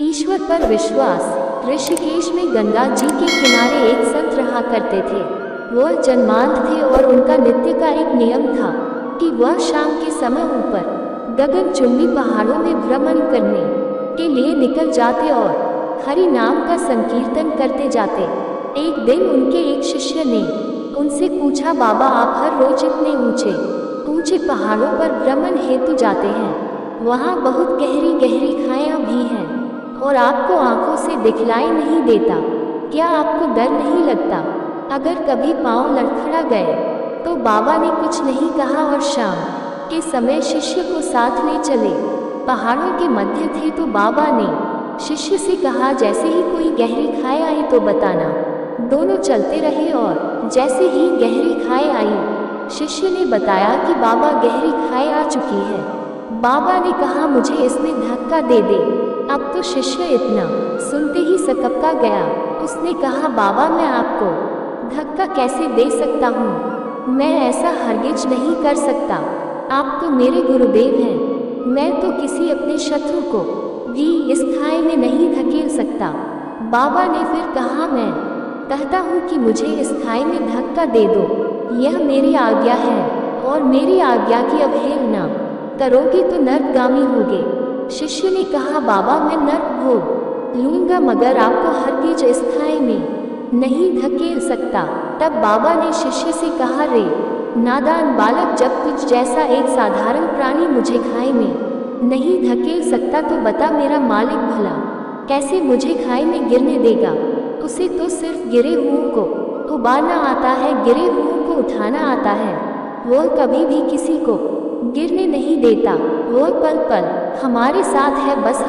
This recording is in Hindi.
ईश्वर पर विश्वास। ऋषिकेश में गंगा जी के किनारे एक संत रहा करते थे। वह जन्मांध थे और उनका नित्य का एक नियम था कि वह शाम के समय ऊपर गगनचुंबी पहाड़ों में भ्रमण करने के लिए निकल जाते और हरि नाम का संकीर्तन करते जाते। एक दिन उनके एक शिष्य ने उनसे पूछा, बाबा आप हर रोज इतने ऊंचे ऊंचे पहाड़ों पर भ्रमण हेतु जाते हैं, वहाँ बहुत गहरी गहरी खाइयाँ भी हैं और आपको आंखों से दिखलाई नहीं देता, क्या आपको डर नहीं लगता अगर कभी पांव लड़खड़ा गए? तो बाबा ने कुछ नहीं कहा और शाम के समय शिष्य को साथ ले चले। पहाड़ों के मध्य थे तो बाबा ने शिष्य से कहा, जैसे ही कोई गहरी खाई आई तो बताना। दोनों चलते रहे और जैसे ही गहरी खाई आई शिष्य ने बताया कि बाबा गहरी खाई आ चुकी है। बाबा ने कहा, मुझे इसमें धक्का दे दे। अब तो शिष्य इतना सुनते ही सकपका गया। उसने कहा, बाबा मैं आपको धक्का कैसे दे सकता हूँ, मैं ऐसा हरगिज नहीं कर सकता, आप तो मेरे गुरुदेव हैं, मैं तो किसी अपने शत्रु को भी इस खाई में नहीं धकेल सकता। बाबा ने फिर कहा, मैं कहता हूँ कि मुझे इस खाई में धक्का दे दो, यह मेरी आज्ञा है और मेरी आज्ञा की अवहेलना करोगे तो नरकगामी होगे। शिष्य ने कहा, बाबा मैं नरक भोग लूंगा मगर आपको हरगिज इस खाई में नहीं धकेल सकता। तब बाबा ने शिष्य से कहा, रे नादान बालक, जब तुझ जैसा एक साधारण प्राणी मुझे खाई में नहीं धकेल सकता तो बता मेरा मालिक भला कैसे मुझे खाई में गिरने देगा? उसे तो सिर्फ गिरे हुओं को उबारना आता है, गिरे हुओं को उठाना आता है, वह कभी भी किसी को गिरने नहीं देता। वह पल पल हमारे साथ है, बस